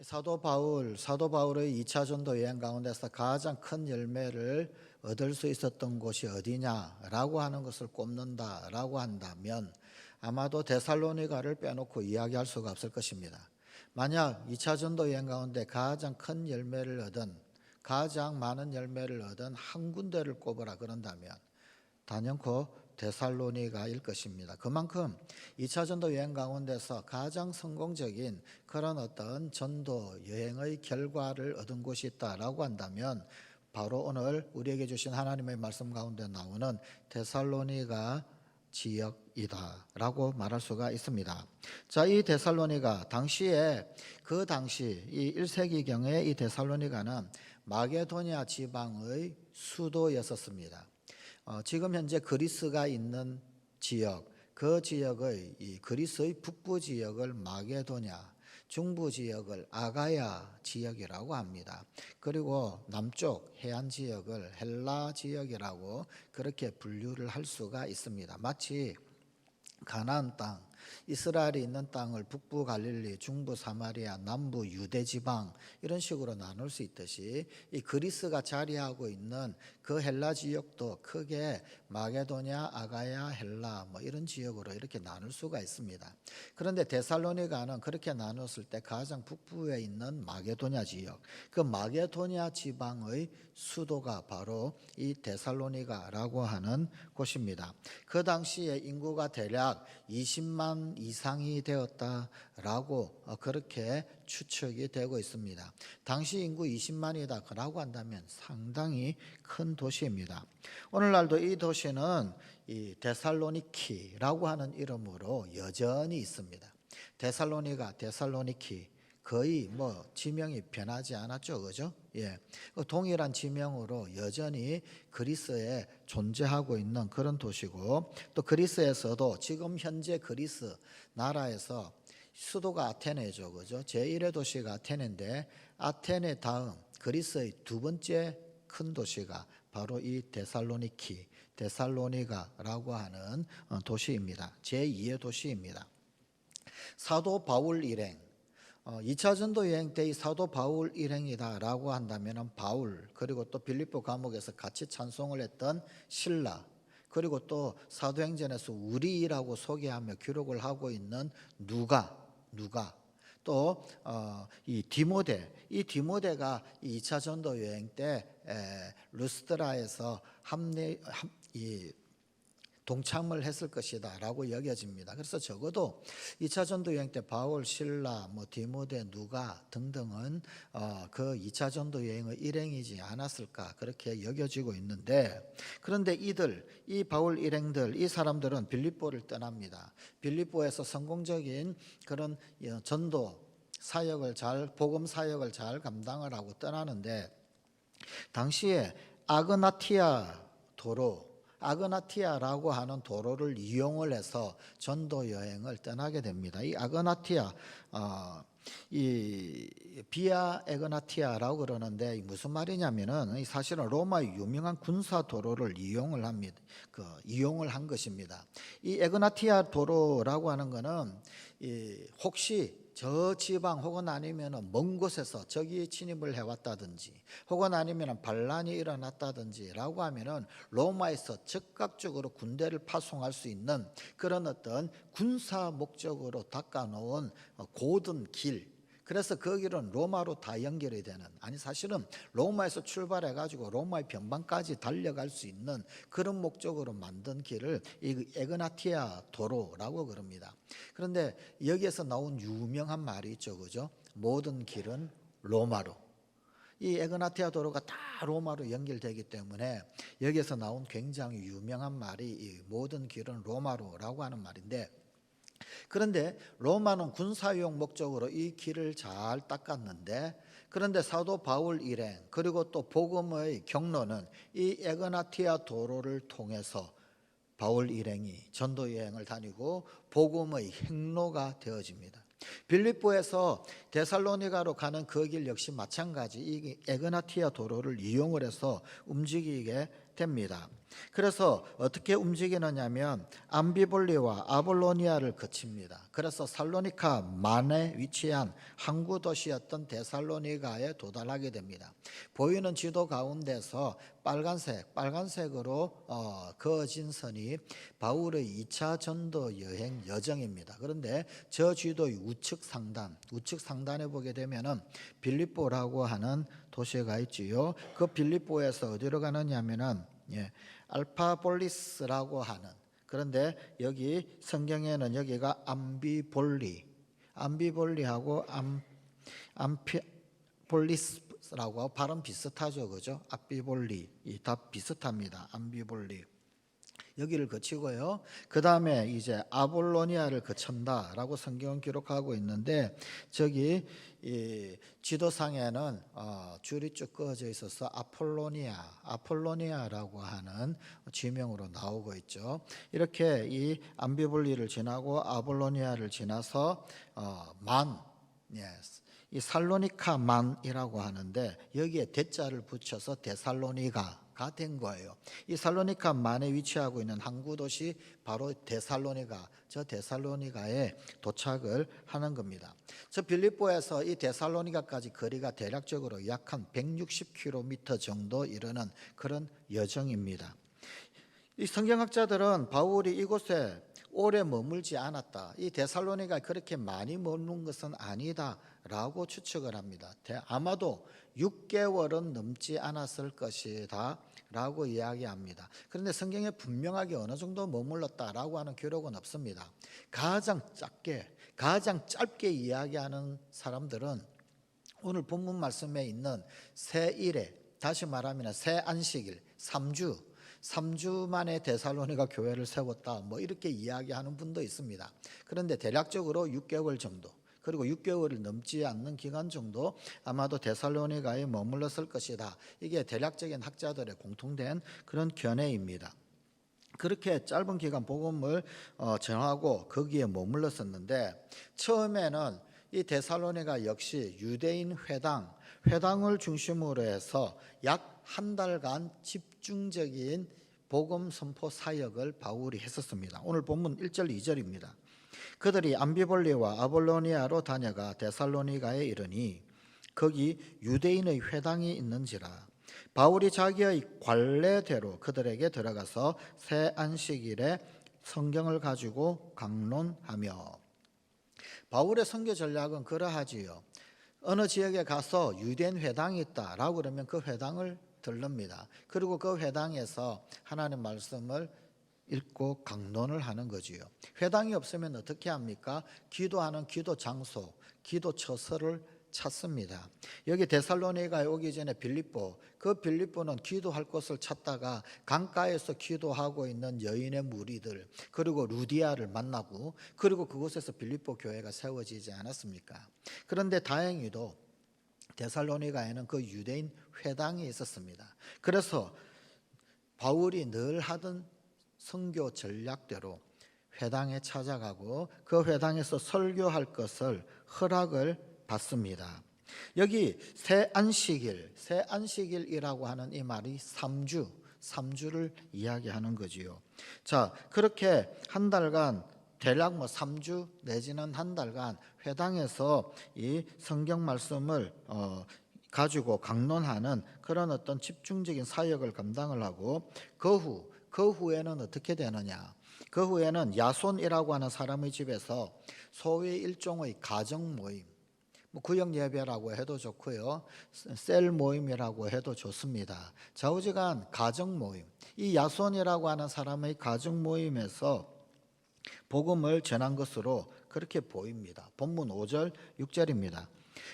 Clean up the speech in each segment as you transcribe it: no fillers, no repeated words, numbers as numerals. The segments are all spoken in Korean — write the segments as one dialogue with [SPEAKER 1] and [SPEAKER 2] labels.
[SPEAKER 1] 사도 바울의 2차 전도 여행 가운데서 가장 큰 열매를 얻을 수 있었던 곳이 어디냐라고 하는 것을 꼽는다라고 한다면 아마도 데살로니가를 빼놓고 이야기할 수가 없을 것입니다. 만약 2차 전도 여행 가운데 가장 큰 열매를 얻은, 가장 많은 열매를 얻은 한 군데를 꼽으라 그런다면 단연코 데살로니가일 것입니다. 그만큼 2차 전도 여행 가운데서 가장 성공적인 그런 어떤 전도 여행의 결과를 얻은 곳이 있다라고 한다면 바로 오늘 우리에게 주신 하나님의 말씀 가운데 나오는 데살로니가 지역이다라고 말할 수가 있습니다. 자, 이 데살로니가 그 당시 이 1세기경에 이 데살로니가는 마게도냐 지방의 수도였었습니다. 지금 현재 그리스가 있는 지역, 그 지역의 이 그리스의 북부 지역을 마게도냐, 중부 지역을 아가야 지역이라고 합니다. 그리고 남쪽 해안 지역을 헬라 지역이라고 그렇게 분류를 할 수가 있습니다. 마치 가나안 땅, 이스라엘이 있는 땅을 북부 갈릴리, 중부 사마리아, 남부 유대 지방 이런 식으로 나눌 수 있듯이 이 그리스가 자리하고 있는 그 헬라 지역도 크게 마게도냐, 아가야, 헬라 뭐 이런 지역으로 이렇게 나눌 수가 있습니다. 그런데 데살로니가는 그렇게 나눴을 때 가장 북부에 있는 마게도냐 지역, 그 마게도냐 지방의 수도가 바로 이 데살로니가라고 하는 곳입니다. 그 당시에 인구가 대략 20만 이상이 되었다라고 그렇게 추측이 되고 있습니다. 당시 인구 20만이다라고 한다면 상당히 큰 도시입니다. 오늘날도 이 도시는 이 데살로니키라고 하는 이름으로 여전히 있습니다. 데살로니키 거의 뭐 지명이 변하지 않았죠, 그죠? 예, 동일한 지명으로 여전히 그리스에 존재하고 있는 그런 도시고, 또 그리스에서도 지금 현재 그리스 나라에서 수도가 아테네죠, 그죠? 제1의 도시가 아테네인데 아테네 다음 그리스의 두 번째 큰 도시가 바로 이 데살로니가라고 하는 도시입니다. 제2의 도시입니다. 사도 바울 일행, 2차 전도 여행 때 이 사도 바울 일행이다라고 한다면 바울, 그리고 또 빌립보 감옥에서 같이 찬송을 했던 실라, 그리고 또 사도행전에서 우리라고 소개하며 기록을 하고 있는 누가 또 이 디모데가 이 2차 전도 여행 때 루스드라에서 동참을 했을 것이다 라고 여겨집니다. 그래서 적어도 2차 전도 여행 때 바울, 실라, 디모데, 누가 등등은 그 2차 전도 여행의 일행이지 않았을까 그렇게 여겨지고 있는데, 그런데 이 바울 일행들, 이 사람들은 빌립보를 떠납니다. 빌립보에서 성공적인 그런 전도 사역을 복음 사역을 잘 감당을 하고 떠나는데, 당시에 아그나티아라고 하는 도로를 이용을 해서 전도 여행을 떠나게 됩니다. 이 아그나티아, 이 비아 에그나티아라고 그러는데 무슨 말이냐면은 사실은 로마의 유명한 군사 도로를 이용을 합니다. 이용을 한 것입니다. 이 에그나티아 도로라고 하는 거는 혹시 저 지방 혹은 아니면 먼 곳에서 적이 침입을 해왔다든지 혹은 아니면 반란이 일어났다든지 라고 하면은 로마에서 즉각적으로 군대를 파송할 수 있는 그런 어떤 군사 목적으로 닦아놓은 고든 길, 그래서 그 길은 로마로 다 연결이 되는, 사실은 로마에서 출발해 가지고 로마의 변방까지 달려갈 수 있는 그런 목적으로 만든 길을 이 에그나티아 도로라고 그럽니다. 그런데 여기에서 나온 유명한 말이 있죠, 그죠? 모든 길은 로마로. 이 에그나티아 도로가 다 로마로 연결되기 때문에 여기에서 나온 굉장히 유명한 말이 이 모든 길은 로마로라고 하는 말인데, 그런데 로마는 군사용 목적으로 이 길을 잘 닦았는데, 그런데 사도 바울 일행 그리고 또 복음의 경로는 이 에그나티아 도로를 통해서 바울 일행이 전도 여행을 다니고 복음의 행로가 되어집니다. 빌립보에서 데살로니가로 가는 그 길 역시 마찬가지 이 에그나티아 도로를 이용을 해서 움직이게 됩니다. 그래서 어떻게 움직이느냐면 암비볼리와 아볼로니아를 거칩니다. 그래서 살로니카 만에 위치한 항구 도시였던 데살로니가에 도달하게 됩니다. 보이는 지도 가운데서 빨간색으로 그어진 선이 바울의 2차 전도 여행 여정입니다. 그런데 저 지도의 우측 상단에 보게 되면은 빌립보라고 하는 도시가 있지요. 그 빌립보에서 어디로 가느냐면은 알파볼리스라고 하는, 그런데 여기 성경에는 여기가 암비볼리하고 암피볼리스라고 발음 비슷하죠, 그죠? 암비볼리 다 비슷합니다. 암비볼리 여기를 거치고요. 그 다음에 이제 아볼로니아를 거친다라고 성경은 기록하고 있는데 저기 이 지도상에는 줄이 쭉 그어져 있어서 아폴로니아라고 하는 지명으로 나오고 있죠. 이렇게 이 암비볼리를 지나고 아볼로니아를 지나서 이 살로니카만이라고 하는데 여기에 대자를 붙여서 데살로니가가 된 거예요. 이 살로니카만에 위치하고 있는 항구 도시 바로 저 데살로니가에 도착을 하는 겁니다. 저 빌립보에서 이 데살로니가까지 거리가 대략적으로 약 한 160km 정도 이르는 그런 여정입니다. 이 성경학자들은 바울이 이곳에 오래 머물지 않았다, 이 데살로니가 그렇게 많이 머문 것은 아니다라고 추측을 합니다. 아마도 6개월은 넘지 않았을 것이다 라고 이야기합니다. 그런데 성경에 분명하게 어느 정도 머물렀다라고 하는 기록은 없습니다. 가장 짧게 이야기하는 사람들은 오늘 본문 말씀에 있는 새1회, 다시 말하면 새 안식일 3주 만에 데살로니가 교회를 세웠다, 뭐 이렇게 이야기하는 분도 있습니다. 그런데 대략적으로 6개월 정도, 그리고 6개월을 넘지 않는 기간 정도 아마도 데살로니가에 머물렀을 것이다. 이게 대략적인 학자들의 공통된 그런 견해입니다. 그렇게 짧은 기간 복음을 전하고 거기에 머물렀었는데, 처음에는 이 데살로니가 역시 유대인 회당을 중심으로 해서 약 한 달간 집중적인 복음 선포 사역을 바울이 했었습니다. 오늘 본문 1절 2절입니다. 그들이 암비볼리와 아볼로니아로 다녀가 데살로니가에 이르니 거기 유대인의 회당이 있는지라. 바울이 자기의 관례대로 그들에게 들어가서 새 안식일에 성경을 가지고 강론하며. 바울의 선교 전략은 그러하지요. 어느 지역에 가서 유대인 회당이 있다라고 그러면 그 회당을 들릅니다. 그리고 그 회당에서 하나님의 말씀을 읽고 강론을 하는 거지요. 회당이 없으면 어떻게 합니까? 기도하는 기도 장소, 기도 처소를 찾습니다. 여기 데살로니가에 오기 전에 빌립보는 기도할 곳을 찾다가 강가에서 기도하고 있는 여인의 무리들, 그리고 루디아를 만나고, 그리고 그곳에서 빌립보 교회가 세워지지 않았습니까? 그런데 다행히도 데살로니가에는 그 유대인 회당이 있었습니다. 그래서 바울이 늘 하던 선교 전략대로 회당에 찾아가고 그 회당에서 설교할 것을 허락을 받습니다. 여기 새 안식일이라고 하는 이 말이 3주를 이야기하는 거지요. 자, 그렇게 한 달간, 대략 3주 내지는 한 달간 회당에서 이 성경 말씀을 가지고 강론하는 그런 어떤 집중적인 사역을 감당을 하고, 그 후에는 어떻게 되느냐? 그 후에는 야손이라고 하는 사람의 집에서 소위 일종의 가정 모임, 구역 예배라고 해도 좋고요, 셀 모임이라고 해도 좋습니다. 좌우지간 가정 모임, 이 야손이라고 하는 사람의 가정 모임에서 복음을 전한 것으로 그렇게 보입니다. 본문 5절 6절입니다.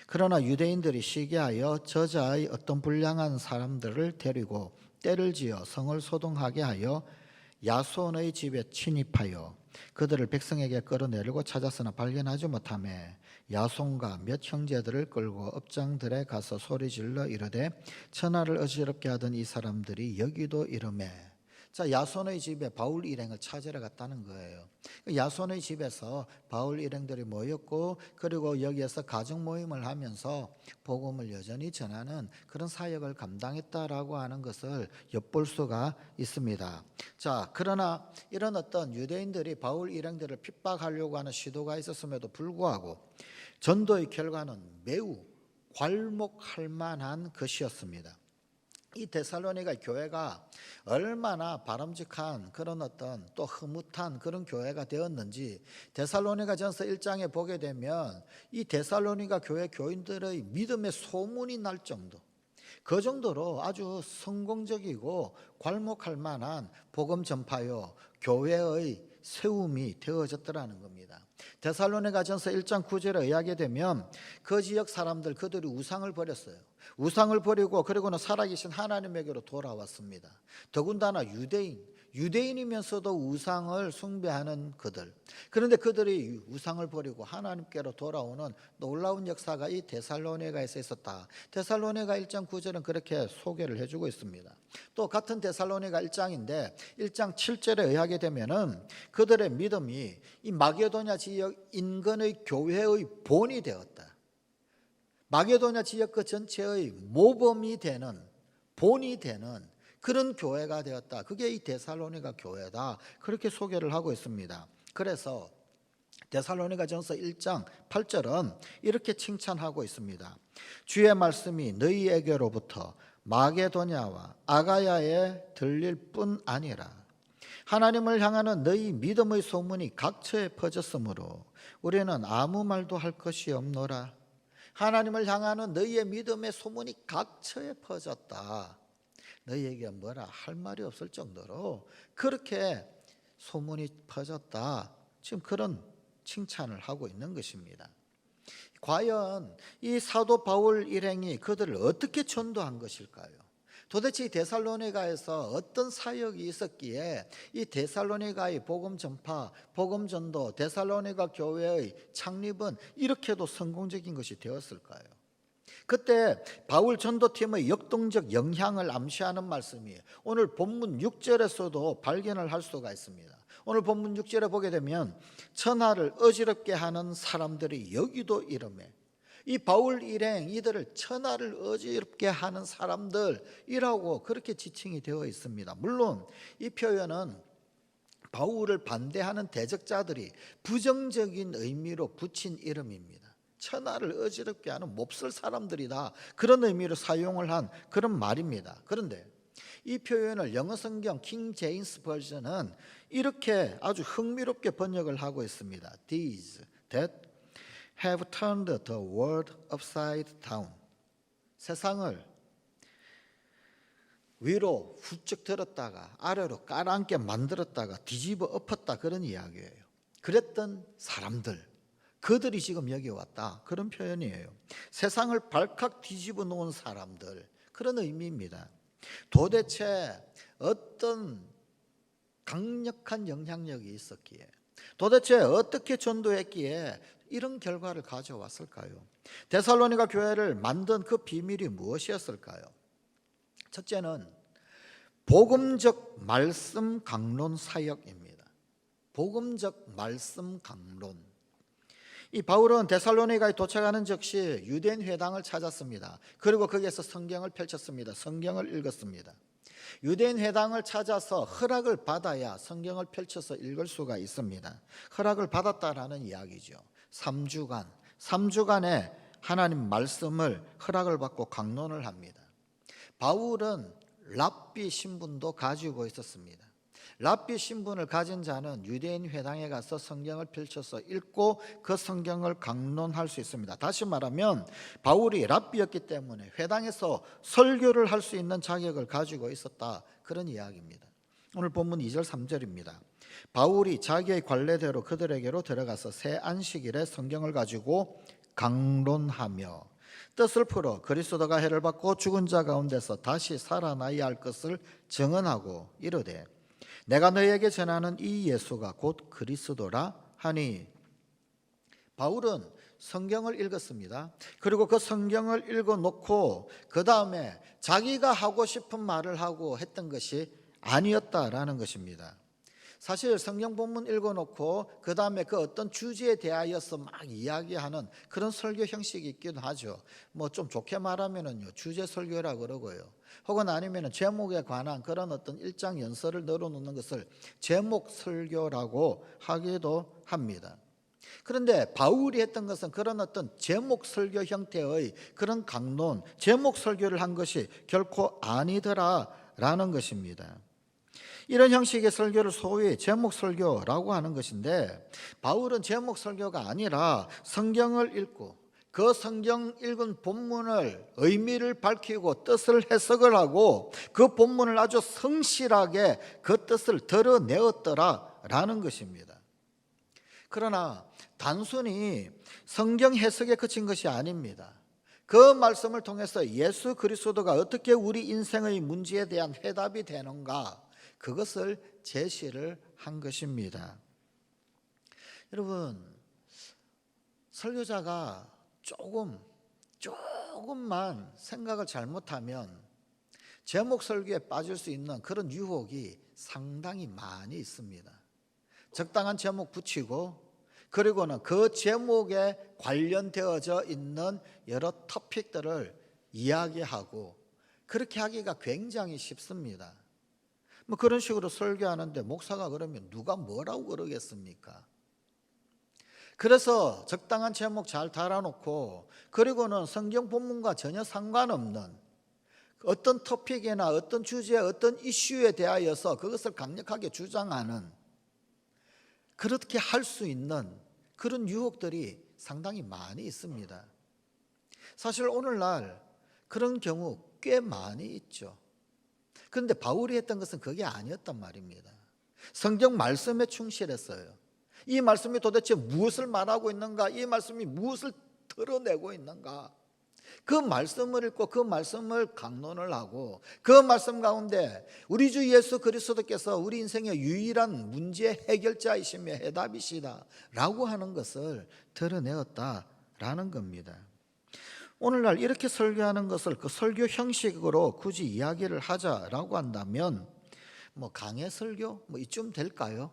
[SPEAKER 1] 그러나 유대인들이 시기하여 저자의 어떤 불량한 사람들을 데리고 때를 지어 성을 소동하게 하여 야손의 집에 침입하여 그들을 백성에게 끌어내리고 찾았으나 발견하지 못하매 야손과 몇 형제들을 끌고 업장들에 가서 소리질러 이르되 천하를 어지럽게 하던 이 사람들이 여기도 이르매. 자, 야손의 집에 바울 일행을 찾으러 갔다는 거예요. 야손의 집에서 바울 일행들이 모였고, 그리고 여기에서 가정 모임을 하면서 복음을 여전히 전하는 그런 사역을 감당했다라고 하는 것을 엿볼 수가 있습니다. 자, 그러나 이런 어떤 유대인들이 바울 일행들을 핍박하려고 하는 시도가 있었음에도 불구하고 전도의 결과는 매우 괄목할 만한 것이었습니다. 이 데살로니가 교회가 얼마나 바람직한 그런 어떤 또 흐뭇한 그런 교회가 되었는지 데살로니가전서 1장에 보게 되면 이 데살로니가 교회 교인들의 믿음의 소문이 날 정도, 그 정도로 아주 성공적이고 괄목할 만한 복음 전파요 교회의 세움이 되어졌더라는 겁니다. 데살로니가전서 1장 9절에 의하게 되면 그 지역 사람들 그들이 우상을 버렸어요. 우상을 버리고 그리고는 살아계신 하나님에게로 돌아왔습니다. 더군다나 유대인이면서도 우상을 숭배하는 그들. 그런데 그들이 우상을 버리고 하나님께로 돌아오는 놀라운 역사가 이 데살로니가에서 있었다. 데살로니가 1장 9절은 그렇게 소개를 해주고 있습니다. 또 같은 데살로니가 1장인데 1장 7절에 의하게 되면은 그들의 믿음이 이 마게도냐 지역 인근의 교회의 본이 되었다. 마게도냐 지역 그 전체의 모범이 되는, 본이 되는 그런 교회가 되었다. 그게 이 데살로니가 교회다. 그렇게 소개를 하고 있습니다. 그래서 데살로니가전서 1장 8절은 이렇게 칭찬하고 있습니다. 주의 말씀이 너희에게로부터 마게도냐와 아가야에 들릴 뿐 아니라 하나님을 향하는 너희 믿음의 소문이 각처에 퍼졌으므로 우리는 아무 말도 할 것이 없노라. 하나님을 향하는 너희의 믿음의 소문이 각처에 퍼졌다. 너희에게 뭐라 할 말이 없을 정도로 그렇게 소문이 퍼졌다. 지금 그런 칭찬을 하고 있는 것입니다. 과연 이 사도 바울 일행이 그들을 어떻게 전도한 것일까요? 도대체 이 데살로니가에서 어떤 사역이 있었기에 이 데살로니가의 복음 전파, 복음 전도, 데살로니가 교회의 창립은 이렇게도 성공적인 것이 되었을까요? 그때 바울 전도팀의 역동적 영향을 암시하는 말씀이 오늘 본문 6절에서도 발견을 할 수가 있습니다. 오늘 본문 6절에 보게 되면 천하를 어지럽게 하는 사람들이 여기도 이르매, 이 바울 일행 이들을 천하를 어지럽게 하는 사람들이라고 그렇게 지칭이 되어 있습니다. 물론 이 표현은 바울을 반대하는 대적자들이 부정적인 의미로 붙인 이름입니다. 천하를 어지럽게 하는 몹쓸 사람들이다, 그런 의미로 사용을 한 그런 말입니다. 그런데 이 표현을 영어 성경 킹 제임스 버전은 이렇게 아주 흥미롭게 번역을 하고 있습니다. These that have turned the world upside down. 세상을 위로 훌쩍 들었다가 아래로 깔아앉게 만들었다가 뒤집어 엎었다, 그런 이야기예요. 그랬던 사람들, 그들이 지금 여기 왔다, 그런 표현이에요. 세상을 발칵 뒤집어 놓은 사람들, 그런 의미입니다. 도대체 어떤 강력한 영향력이 있었기에, 도대체 어떻게 전도했기에 이런 결과를 가져왔을까요? 데살로니가 교회를 만든 그 비밀이 무엇이었을까요? 첫째는 복음적 말씀 강론 사역입니다. 복음적 말씀 강론. 이 바울은 데살로니가에 도착하는 즉시 유대인 회당을 찾았습니다. 그리고 거기에서 성경을 펼쳤습니다. 성경을 읽었습니다. 유대인 회당을 찾아서 허락을 받아야 성경을 펼쳐서 읽을 수가 있습니다. 허락을 받았다라는 이야기죠. 3주간의 하나님 말씀을 허락을 받고 강론을 합니다. 바울은 랍비 신분도 가지고 있었습니다. 랍비 신분을 가진 자는 유대인 회당에 가서 성경을 펼쳐서 읽고 그 성경을 강론할 수 있습니다. 다시 말하면 바울이 랍비였기 때문에 회당에서 설교를 할 수 있는 자격을 가지고 있었다, 그런 이야기입니다. 오늘 본문 2절 3절입니다. 바울이 자기의 관례대로 그들에게로 들어가서 새 안식일에 성경을 가지고 강론하며 뜻을 풀어 그리스도가 해를 받고 죽은 자 가운데서 다시 살아나야 할 것을 증언하고 이르되 내가 너희에게 전하는 이 예수가 곧 그리스도라 하니. 바울은 성경을 읽었습니다. 그리고 그 성경을 읽어놓고 그 다음에 자기가 하고 싶은 말을 하고 했던 것이 아니었다라는 것입니다. 사실 성경 본문 읽어놓고 그 다음에 그 어떤 주제에 대하여서 막 이야기하는 그런 설교 형식이 있기도 하죠. 뭐 좀 좋게 말하면은요, 주제 설교라 그러고요. 혹은 아니면은 제목에 관한 그런 어떤 일장 연설을 늘어놓는 것을 제목 설교라고 하기도 합니다. 그런데 바울이 했던 것은 그런 어떤 제목 설교 형태의 그런 강론, 제목 설교를 한 것이 결코 아니더라라는 것입니다. 이런 형식의 설교를 소위 제목 설교라고 하는 것인데, 바울은 제목 설교가 아니라 성경을 읽고 그 성경 읽은 본문을 의미를 밝히고 뜻을 해석을 하고 그 본문을 아주 성실하게 그 뜻을 드러내었더라라는 것입니다. 그러나 단순히 성경 해석에 그친 것이 아닙니다. 그 말씀을 통해서 예수 그리스도가 어떻게 우리 인생의 문제에 대한 해답이 되는가, 그것을 제시를 한 것입니다. 여러분, 설교자가 조금만 생각을 잘못하면 제목 설교에 빠질 수 있는 그런 유혹이 상당히 많이 있습니다. 적당한 제목 붙이고, 그리고는 그 제목에 관련되어져 있는 여러 토픽들을 이야기하고, 그렇게 하기가 굉장히 쉽습니다. 뭐 그런 식으로 설교하는데 목사가 그러면 누가 뭐라고 그러겠습니까? 그래서 적당한 제목 잘 달아놓고, 그리고는 성경 본문과 전혀 상관없는 어떤 토픽이나 어떤 주제, 어떤 이슈에 대하여서 그것을 강력하게 주장하는, 그렇게 할 수 있는 그런 유혹들이 상당히 많이 있습니다. 사실 오늘날 그런 경우 꽤 많이 있죠. 그런데 바울이 했던 것은 그게 아니었단 말입니다. 성경 말씀에 충실했어요. 이 말씀이 도대체 무엇을 말하고 있는가, 이 말씀이 무엇을 드러내고 있는가, 그 말씀을 읽고 그 말씀을 강론을 하고, 그 말씀 가운데 우리 주 예수 그리스도께서 우리 인생의 유일한 문제 해결자이시며 해답이시다 라고 하는 것을 드러내었다라는 겁니다. 오늘날 이렇게 설교하는 것을 그 설교 형식으로 굳이 이야기를 하자라고 한다면 뭐 강해 설교 뭐 이쯤 될까요?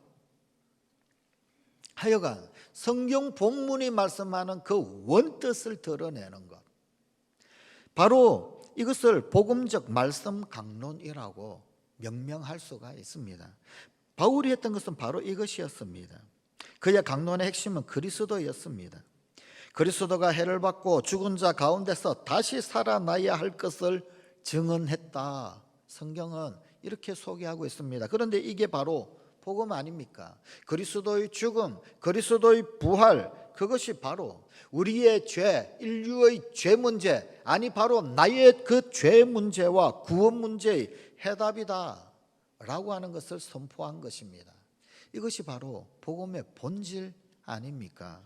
[SPEAKER 1] 하여간 성경 본문이 말씀하는 그 원뜻을 드러내는 것, 바로 이것을 복음적 말씀 강론이라고 명명할 수가 있습니다. 바울이 했던 것은 바로 이것이었습니다. 그의 강론의 핵심은 그리스도였습니다. 그리스도가 해를 받고 죽은 자 가운데서 다시 살아나야 할 것을 증언했다. 성경은 이렇게 소개하고 있습니다. 그런데 이게 바로 복음 아닙니까? 그리스도의 죽음, 그리스도의 부활, 그것이 바로 우리의 죄, 인류의 죄 문제, 아니 바로 나의 그 죄 문제와 구원 문제의 해답이다 라고 하는 것을 선포한 것입니다. 이것이 바로 복음의 본질 아닙니까?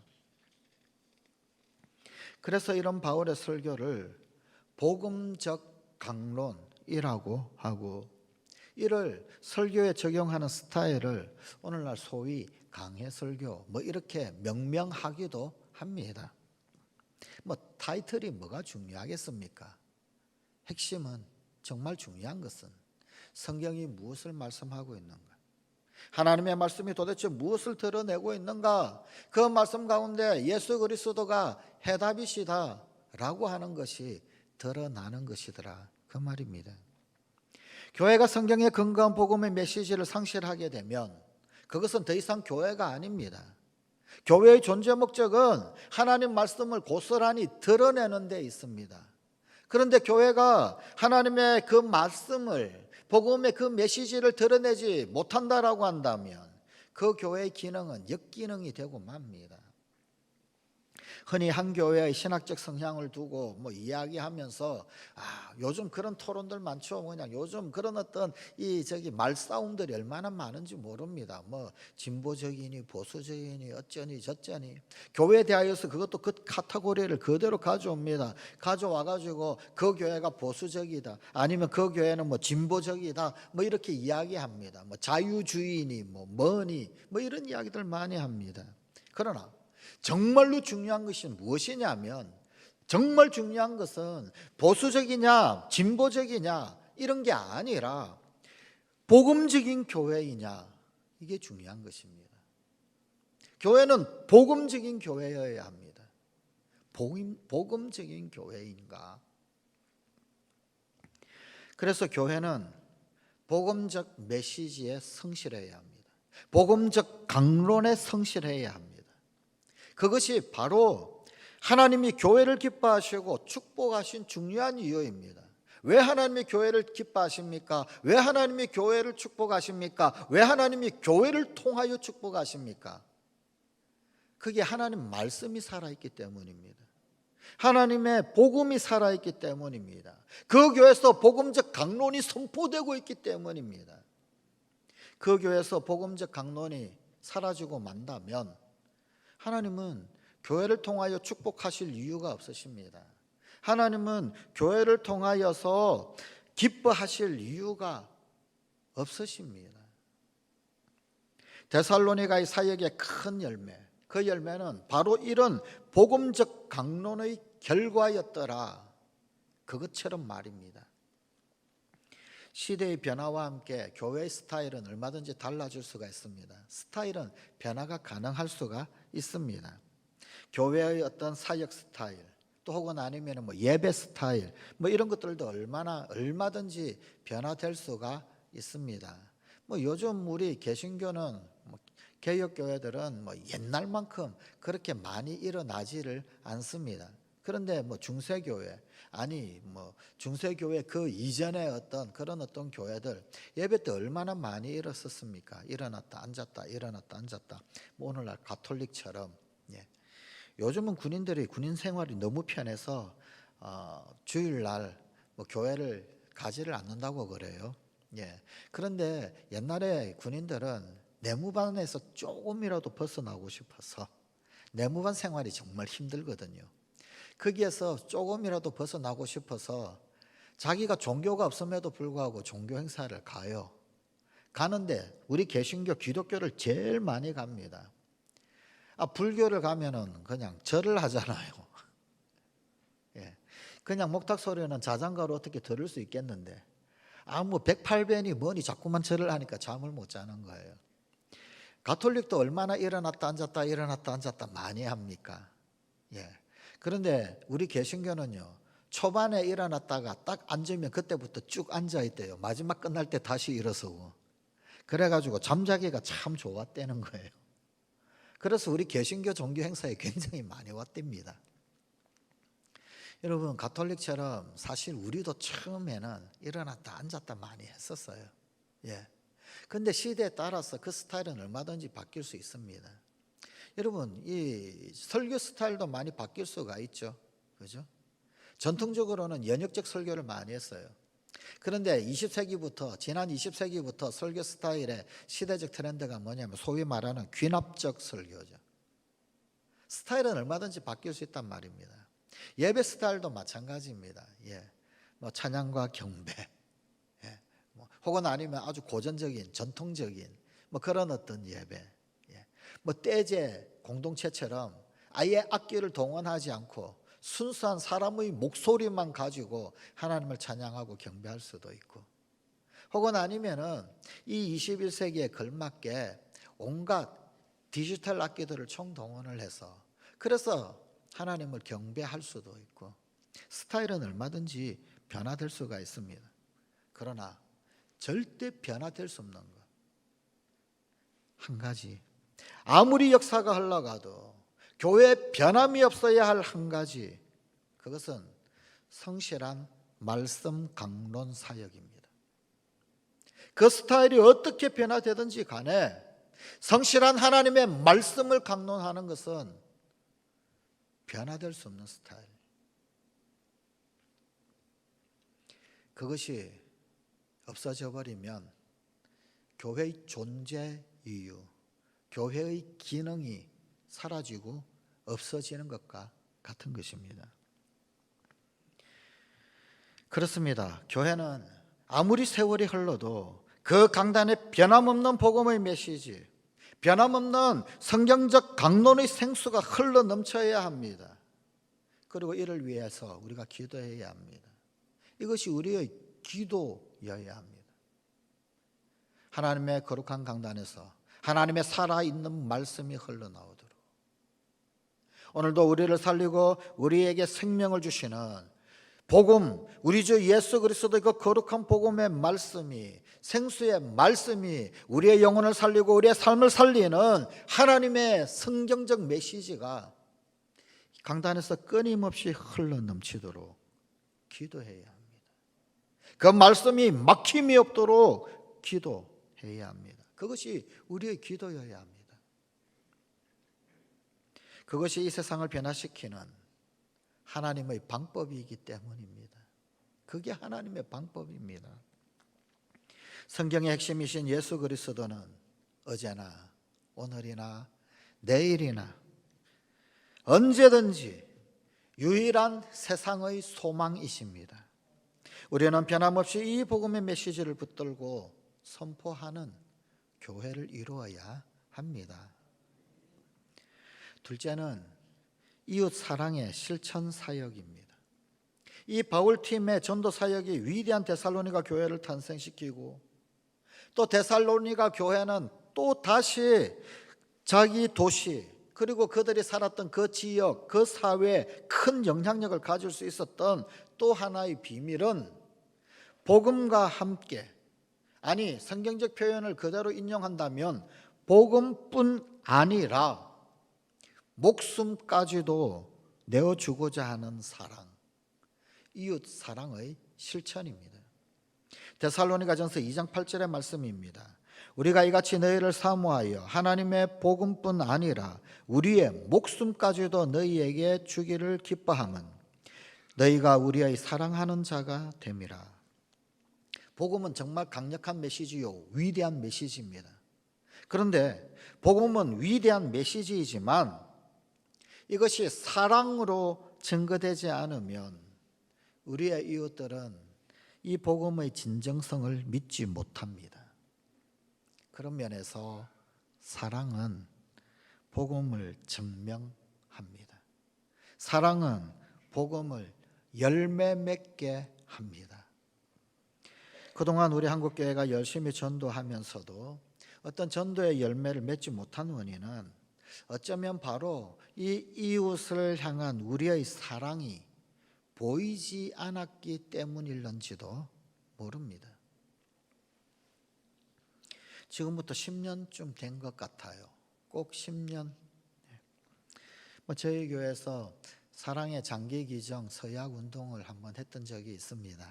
[SPEAKER 1] 그래서 이런 바울의 설교를 복음적 강론이라고 하고, 이를 설교에 적용하는 스타일을 오늘날 소위 강해 설교 뭐 이렇게 명명하기도 합니다. 뭐 타이틀이 뭐가 중요하겠습니까? 핵심은, 정말 중요한 것은 성경이 무엇을 말씀하고 있는가, 하나님의 말씀이 도대체 무엇을 드러내고 있는가, 그 말씀 가운데 예수 그리스도가 해답이시다 라고 하는 것이 드러나는 것이더라, 그 말입니다. 교회가 성경에 근거한 복음의 메시지를 상실하게 되면 그것은 더 이상 교회가 아닙니다. 교회의 존재 목적은 하나님 말씀을 고스란히 드러내는 데 있습니다. 그런데 교회가 하나님의 그 말씀을, 복음의 그 메시지를 드러내지 못한다라고 한다면 그 교회의 기능은 역기능이 되고 맙니다. 흔히 한 교회의 신학적 성향을 두고 뭐 이야기하면서 요즘 그런 토론들 많죠. 그냥 요즘 그런 어떤 말싸움들이 얼마나 많은지 모릅니다. 뭐 진보적이니 보수적이니 어쩌니 저쩌니, 교회에 대하여서 그것도 그 카테고리를 그대로 가져옵니다. 가져와 가지고 그 교회가 보수적이다, 아니면 그 교회는 뭐 진보적이다, 뭐 이렇게 이야기합니다. 뭐 자유주의니 뭐니 뭐 이런 이야기들 많이 합니다. 그러나 정말로 중요한 것이 무엇이냐면, 정말 중요한 것은 보수적이냐 진보적이냐 이런 게 아니라 복음적인 교회이냐, 이게 중요한 것입니다. 교회는 복음적인 교회여야 합니다. 복음적인 교회인가? 그래서 교회는 복음적 메시지에 성실해야 합니다. 복음적 강론에 성실해야 합니다. 그것이 바로 하나님이 교회를 기뻐하시고 축복하신 중요한 이유입니다. 왜 하나님이 교회를 기뻐하십니까? 왜 하나님이 교회를 축복하십니까? 왜 하나님이 교회를 통하여 축복하십니까? 그게 하나님 말씀이 살아있기 때문입니다. 하나님의 복음이 살아있기 때문입니다. 그 교회에서 복음적 강론이 선포되고 있기 때문입니다. 그 교회에서 복음적 강론이 사라지고 만다면 하나님은 교회를 통하여 축복하실 이유가 없으십니다. 하나님은 교회를 통하여서 기뻐하실 이유가 없으십니다. 데살로니가의 사역의 큰 열매, 그 열매는 바로 이런 복음적 강론의 결과였더라, 그것처럼 말입니다. 시대의 변화와 함께 교회의 스타일은 얼마든지 달라질 수가 있습니다. 스타일은 변화가 가능할 수가 있습니다. 교회의 어떤 사역 스타일, 또 혹은 아니면 예배 스타일, 이런 것들도 얼마든지 변화될 수가 있습니다. 요즘 우리 개신교는 개혁교회들은 옛날만큼 그렇게 많이 일어나지를 않습니다. 그런데 중세교회, 중세교회 그 이전에 그런 어떤 교회들 예배 때 얼마나 많이 일었었습니까? 일어났다 앉았다 일어났다 앉았다. 오늘날 가톨릭처럼. 요즘은 군인들이 군인 생활이 너무 편해서 주일날 교회를 가지를 않는다고 그래요. 그런데 옛날에 군인들은 내무반에서 조금이라도 벗어나고 싶어서, 내무반 생활이 정말 힘들거든요. 거기에서 조금이라도 벗어나고 싶어서 자기가 종교가 없음에도 불구하고 종교 행사를 가요. 가는데 우리 개신교 기독교를 제일 많이 갑니다. 불교를 가면은 그냥 절을 하잖아요. 그냥 목탁 소리는 자장가로 어떻게 들을 수 있겠는데 108변이 뭐니 자꾸만 절을 하니까 잠을 못 자는 거예요. 가톨릭도 얼마나 일어났다 앉았다 일어났다 앉았다 많이 합니까? 그런데 우리 개신교는요, 초반에 일어났다가 딱 앉으면 그때부터 쭉 앉아있대요. 마지막 끝날 때 다시 일어서고. 그래가지고 잠자기가 참 좋았다는 거예요. 그래서 우리 개신교 종교 행사에 굉장히 많이 왔답니다. 여러분, 가톨릭처럼 사실 우리도 처음에는 일어났다 앉았다 많이 했었어요. 근데 시대에 따라서 그 스타일은 얼마든지 바뀔 수 있습니다. 여러분, 이 설교 스타일도 많이 바뀔 수가 있죠. 그죠? 전통적으로는 연역적 설교를 많이 했어요. 그런데 지난 20세기부터 설교 스타일의 시대적 트렌드가 뭐냐면 소위 말하는 귀납적 설교죠. 스타일은 얼마든지 바뀔 수 있단 말입니다. 예배 스타일도 마찬가지입니다. 찬양과 경배, 혹은 아니면 아주 고전적인 전통적인 그런 어떤 예배, 떼제 공동체처럼 아예 악기를 동원하지 않고 순수한 사람의 목소리만 가지고 하나님을 찬양하고 경배할 수도 있고, 혹은 아니면은 이 21세기에 걸맞게 온갖 디지털 악기들을 총동원을 해서 그래서 하나님을 경배할 수도 있고, 스타일은 얼마든지 변화될 수가 있습니다. 그러나 절대 변화될 수 없는 것 한 가지, 아무리 역사가 흘러가도 교회에 변함이 없어야 할 한 가지, 그것은 성실한 말씀 강론 사역입니다. 그 스타일이 어떻게 변화되든지 간에 성실한 하나님의 말씀을 강론하는 것은 변화될 수 없는 스타일. 그것이 없어져 버리면 교회의 존재 이유, 교회의 기능이 사라지고 없어지는 것과 같은 것입니다. 그렇습니다. 교회는 아무리 세월이 흘러도 그 강단에 변함없는 복음의 메시지, 변함없는 성경적 강론의 생수가 흘러 넘쳐야 합니다. 그리고 이를 위해서 우리가 기도해야 합니다. 이것이 우리의 기도여야 합니다. 하나님의 거룩한 강단에서 하나님의 살아있는 말씀이 흘러나오도록, 오늘도 우리를 살리고 우리에게 생명을 주시는 복음, 우리 주 예수 그리스도의 그 거룩한 복음의 말씀이, 생수의 말씀이 우리의 영혼을 살리고 우리의 삶을 살리는 하나님의 성경적 메시지가 강단에서 끊임없이 흘러넘치도록 기도해야 합니다. 그 말씀이 막힘이 없도록 기도해야 합니다. 그것이 우리의 기도여야 합니다. 그것이 이 세상을 변화시키는 하나님의 방법이기 때문입니다. 그게 하나님의 방법입니다. 성경의 핵심이신 예수 그리스도는 어제나 오늘이나 내일이나 언제든지 유일한 세상의 소망이십니다. 우리는 변함없이 이 복음의 메시지를 붙들고 선포하는 교회를 이루어야 합니다. 둘째는 이웃 사랑의 실천 사역입니다. 이 바울팀의 전도 사역이 위대한 데살로니가 교회를 탄생시키고, 또 데살로니가 교회는 또 다시 자기 도시 그리고 그들이 살았던 그 지역, 그 사회에 큰 영향력을 가질 수 있었던 또 하나의 비밀은 복음과 함께, 아니 성경적 표현을 그대로 인용한다면 복음뿐 아니라 목숨까지도 내어주고자 하는 사랑, 이웃 사랑의 실천입니다. 데살로니가전서 2장 8절의 말씀입니다. 우리가 이같이 너희를 사모하여 하나님의 복음뿐 아니라 우리의 목숨까지도 너희에게 주기를 기뻐함은 너희가 우리의 사랑하는 자가 됨이라. 복음은 정말 강력한 메시지요, 위대한 메시지입니다. 그런데 복음은 위대한 메시지이지만 이것이 사랑으로 증거되지 않으면 우리의 이웃들은 이 복음의 진정성을 믿지 못합니다. 그런 면에서 사랑은 복음을 증명합니다. 사랑은 복음을 열매 맺게 합니다. 그동안 우리 한국교회가 열심히 전도하면서도 어떤 전도의 열매를 맺지 못한 원인은 어쩌면 바로 이 이웃을 향한 우리의 사랑이 보이지 않았기 때문일런지도 모릅니다. 지금부터 10년쯤 된 것 같아요. 꼭 10년. 저희 교회에서 사랑의 장기기정 서약 운동을 한번 했던 적이 있습니다.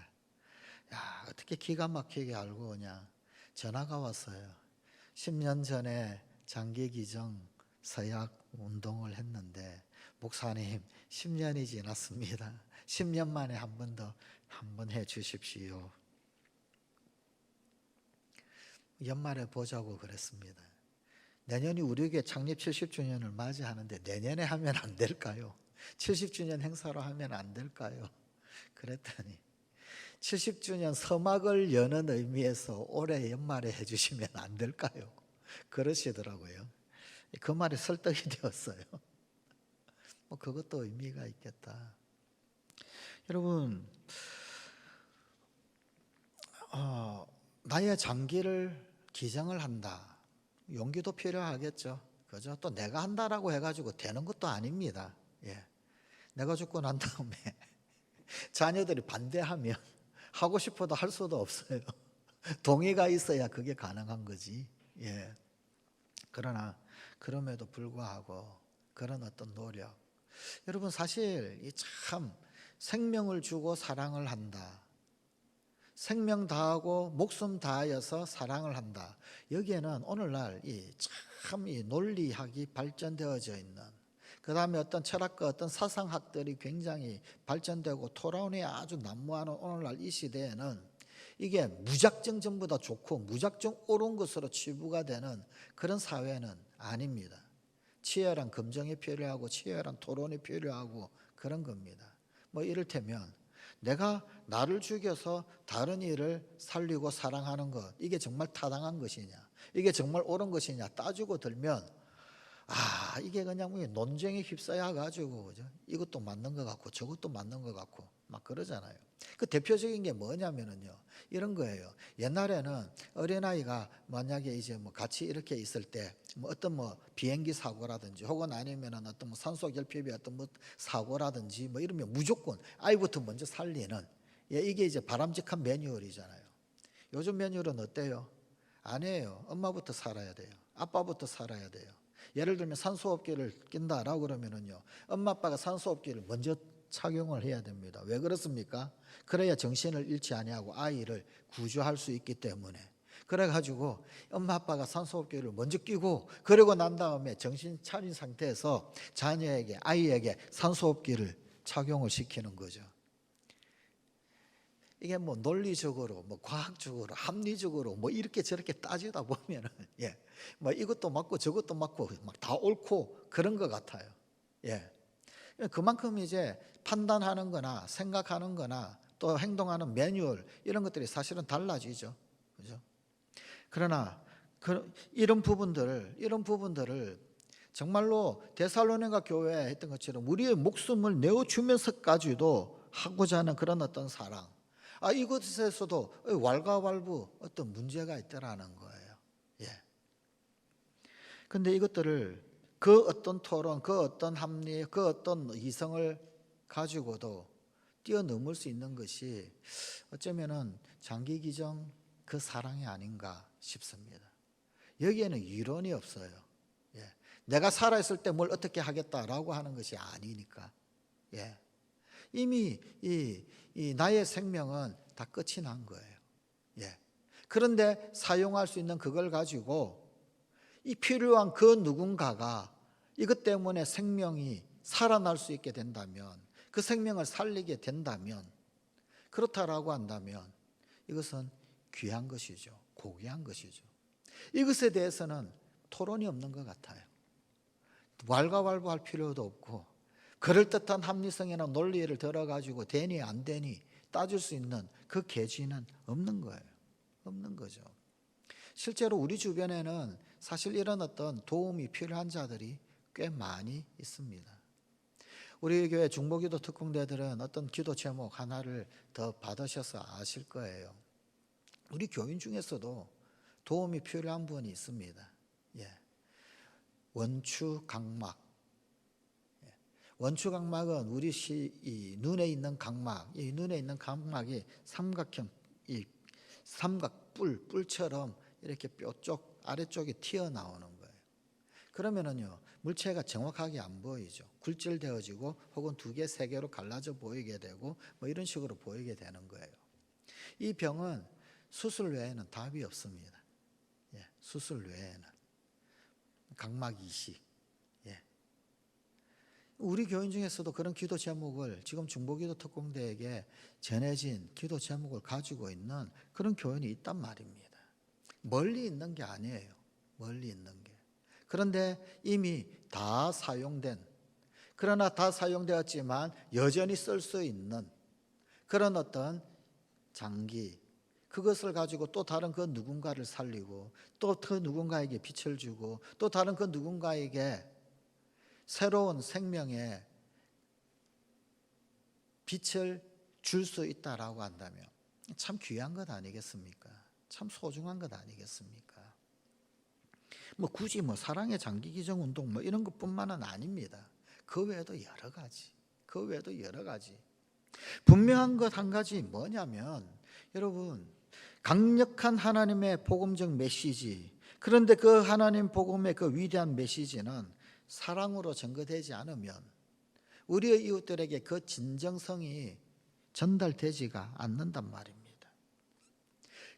[SPEAKER 1] 야, 어떻게 기가 막히게 알고 그냥 전화가 왔어요. 10년 전에 장기기정 서약 운동을 했는데 목사님 10년이 지났습니다. 10년 만에 한 번 더 한번 해 주십시오. 연말에 보자고 그랬습니다. 내년이 우리 교회 창립 70주년을 맞이하는데 내년에 하면 안 될까요? 70주년 행사로 하면 안 될까요? 그랬더니 70주년 서막을 여는 의미에서 올해 연말에 해주시면 안 될까요? 그러시더라고요. 그 말이 설득이 되었어요. 그것도 의미가 있겠다. 여러분, 나의 장기를 기정을 한다. 용기도 필요하겠죠. 그죠? 또 내가 한다라고 해가지고 되는 것도 아닙니다. 예. 내가 죽고 난 다음에 자녀들이 반대하면 하고 싶어도 할 수도 없어요. 동의가 있어야 그게 가능한 거지. 예. 그러나 그럼에도 불구하고 그런 어떤 노력. 여러분 사실 이 참 생명을 주고 사랑을 한다. 생명 다하고 목숨 다하여서 사랑을 한다. 여기에는 오늘날 이 논리학이 발전되어져 있는, 그 다음에 어떤 철학과 어떤 사상학들이 굉장히 발전되고 토론이 아주 난무하는 오늘날 이 시대에는 이게 무작정 전부 다 좋고 무작정 옳은 것으로 치부가 되는 그런 사회는 아닙니다. 치열한 검증이 필요하고 치열한 토론이 필요하고 그런 겁니다. 이를테면 내가 나를 죽여서 다른 이를 살리고 사랑하는 것, 이게 정말 타당한 것이냐, 이게 정말 옳은 것이냐 따지고 들면 이게 그냥 논쟁에 휩싸여 가지고 그죠? 이것도 맞는 것 같고 저것도 맞는 것 같고 막 그러잖아요. 그 대표적인 게 뭐냐면은요, 이런 거예요. 옛날에는 어린아이가 만약에 이제 뭐 같이 이렇게 있을 때 뭐 어떤 뭐 비행기 사고라든지 혹은 아니면은 어떤 뭐 산소 결핍이 어떤 뭐 사고라든지 뭐 이러면 무조건 아이부터 먼저 살리는, 예, 이게 이제 바람직한 매뉴얼이잖아요. 요즘 매뉴얼은 어때요? 아니에요. 엄마부터 살아야 돼요. 아빠부터 살아야 돼요. 예를 들면 산소호흡기를 낀다라고 그러면은요, 엄마 아빠가 산소호흡기를 먼저 착용을 해야 됩니다. 왜 그렇습니까? 그래야 정신을 잃지 아니하고 아이를 구조할 수 있기 때문에. 그래가지고 엄마 아빠가 산소호흡기를 먼저 끼고 그러고 난 다음에 정신 차린 상태에서 자녀에게, 아이에게 산소호흡기를 착용을 시키는 거죠. 이게 뭐 논리적으로, 뭐 과학적으로, 합리적으로 뭐 이렇게 저렇게 따지다 보면은, 예, 뭐 이것도 맞고 저것도 맞고 막 다 옳고 그런 것 같아요. 예, 그만큼 이제 판단하는 거나 생각하는 거나 또 행동하는 매뉴얼 이런 것들이 사실은 달라지죠. 그죠? 그러나 이런 부분들을 정말로 데살로니가 교회에 했던 것처럼 우리의 목숨을 내어주면서까지도 하고자 하는 그런 어떤 사랑, 이것에서도 왈가왈부 어떤 문제가 있더라는 거예요. 예. 근데 이것들을 그 어떤 토론, 그 어떤 합리, 그 어떤 이성을 가지고도 뛰어넘을 수 있는 것이 어쩌면은 장기기정 그 사랑이 아닌가 싶습니다. 여기에는 이론이 없어요. 예. 내가 살아있을 때 뭘 어떻게 하겠다라고 하는 것이 아니니까. 예. 이미 이 나의 생명은 다 끝이 난 거예요. 예. 그런데 사용할 수 있는 그걸 가지고 이 필요한 그 누군가가 이것 때문에 생명이 살아날 수 있게 된다면, 그 생명을 살리게 된다면, 그렇다라고 한다면 이것은 귀한 것이죠. 고귀한 것이죠. 이것에 대해서는 토론이 없는 것 같아요. 왈가왈부할 필요도 없고 그럴듯한 합리성이나 논리를 들어가지고 되니 안 되니 따질 수 있는 그 계기는 없는 거예요. 없는 거죠. 실제로 우리 주변에는 사실 이런 어떤 도움이 필요한 자들이 꽤 많이 있습니다. 우리 교회 중보기도 특공대들은 어떤 기도 제목 하나를 더 받으셔서 아실 거예요. 우리 교인 중에서도 도움이 필요한 분이 있습니다. 예. 원추각막. 원추각막은 우리 이 눈에 있는 각막, 이 눈에 있는 각막이 삼각형, 이 뿔처럼 이렇게 뼈 쪽 아래쪽에 튀어나오는 거예요. 그러면은요, 물체가 정확하게 안 보이죠. 굴절되어지고 혹은 2개, 3개로 갈라져 보이게 되고 뭐 이런 식으로 보이게 되는 거예요. 이 병은 수술 외에는 답이 없습니다. 예, 수술 외에는. 각막 이식. 예. 우리 교인 중에서도 그런 기도 제목을 지금 중보기도 특공대에게 전해진 기도 제목을 가지고 있는 그런 교인이 있단 말입니다. 멀리 있는 게 아니에요. 멀리 있는 게. 그런데 이미 다 사용된, 그러나 다 사용되었지만 여전히 쓸 수 있는 그런 어떤 장기, 그것을 가지고 또 다른 그 누군가를 살리고 또 그 누군가에게 빛을 주고 또 다른 그 누군가에게 새로운 생명의 빛을 줄 수 있다라고 한다면 참 귀한 것 아니겠습니까? 참 소중한 것 아니겠습니까? 뭐 굳이 뭐 사랑의 장기기정 운동 뭐 이런 것뿐만은 아닙니다. 그 외에도 여러 가지. 분명한 것 한 가지 뭐냐면, 여러분, 강력한 하나님의 복음적 메시지, 그런데 그 하나님 복음의 그 위대한 메시지는 사랑으로 전거되지 않으면 우리의 이웃들에게 그 진정성이 전달되지가 않는단 말입니다.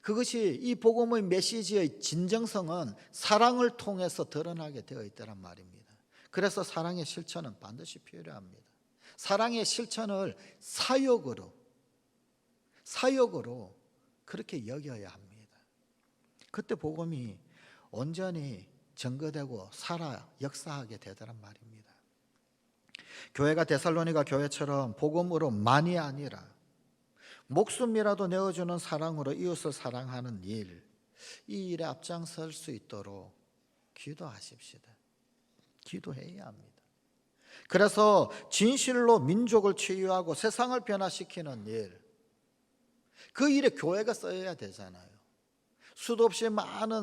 [SPEAKER 1] 그것이 이 복음의 메시지의 진정성은 사랑을 통해서 드러나게 되어 있다는 말입니다. 그래서 사랑의 실천은 반드시 필요합니다. 사랑의 실천을 사역으로 그렇게 여겨야 합니다. 그때 복음이 온전히 전거되고 살아 역사하게 되더란 말입니다. 교회가 데살로니가 교회처럼 복음으로만이 아니라 목숨이라도 내어주는 사랑으로 이웃을 사랑하는 일, 이 일에 앞장설 수 있도록 기도하십시다. 기도해야 합니다. 그래서 진실로 민족을 치유하고 세상을 변화시키는 일, 그 일에 교회가 써야 되잖아요. 수도 없이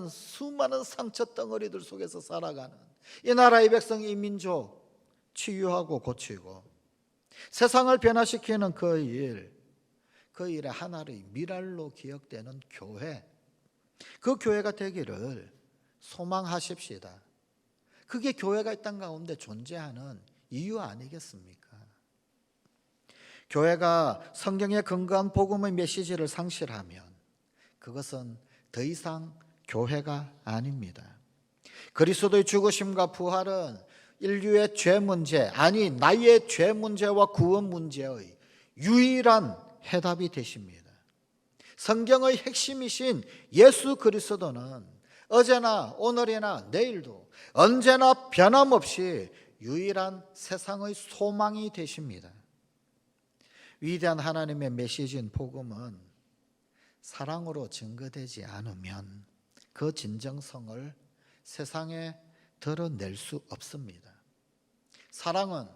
[SPEAKER 1] 수많은 상처 덩어리들 속에서 살아가는 이 나라의 백성, 이 민족 치유하고 고치고 세상을 변화시키는 그 일의 하나의 미랄로 기억되는 교회, 그 교회가 되기를 소망하십시다. 그게 교회가 이 땅 가운데 존재하는 이유 아니겠습니까? 교회가 성경에 근거한 복음의 메시지를 상실하면 그것은 더 이상 교회가 아닙니다. 그리스도의 죽으심과 부활은 인류의 죄 문제, 아니 나의 죄 문제와 구원 문제의 유일한 해답이 되십니다. 성경의 핵심이신 예수 그리스도는 어제나 오늘이나 내일도 언제나 변함없이 유일한 세상의 소망이 되십니다. 위대한 하나님의 메시지인 복음은 사랑으로 증거되지 않으면 그 진정성을 세상에 드러낼 수 없습니다. 사랑은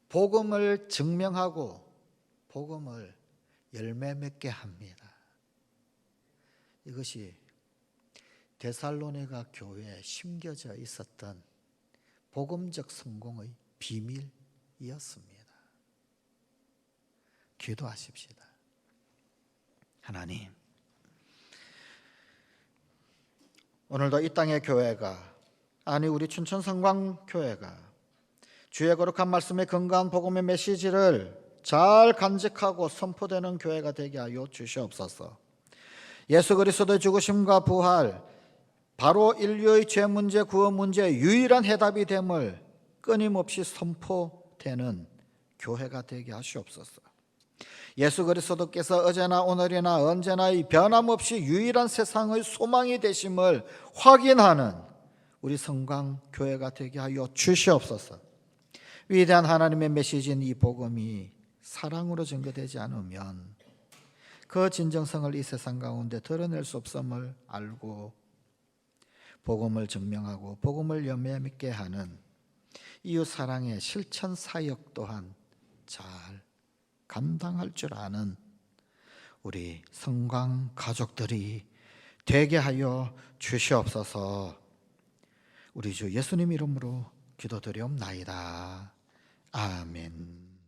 [SPEAKER 1] 복음을 증명하고 복음을 열매 맺게 합니다. 이것이 데살로니가 교회에 심겨져 있었던 복음적 성공의 비밀이었습니다. 기도하십시다. 하나님, 오늘도 이 땅의 교회가, 아니 우리 춘천성광교회가 주의 거룩한 말씀에 근거한 복음의 메시지를 잘 간직하고 선포되는 교회가 되게 하여 주시옵소서. 예수 그리스도의 죽으심과 부활, 바로 인류의 죄 문제, 구원 문제의 유일한 해답이 됨을 끊임없이 선포되는 교회가 되게 하시옵소서. 예수 그리스도께서 어제나 오늘이나 언제나 이 변함없이 유일한 세상의 소망이 되심을 확인하는 우리 성광교회가 되게 하여 주시옵소서. 위대한 하나님의 메시지인 이 복음이 사랑으로 증거되지 않으면 그 진정성을 이 세상 가운데 드러낼 수 없음을 알고 복음을 증명하고 복음을 열매 맺게 하는 이웃 사랑의 실천 사역 또한 잘 감당할 줄 아는 우리 성광 가족들이 되게 하여 주시옵소서. 우리 주 예수님 이름으로 기도드리옵나이다. 아멘.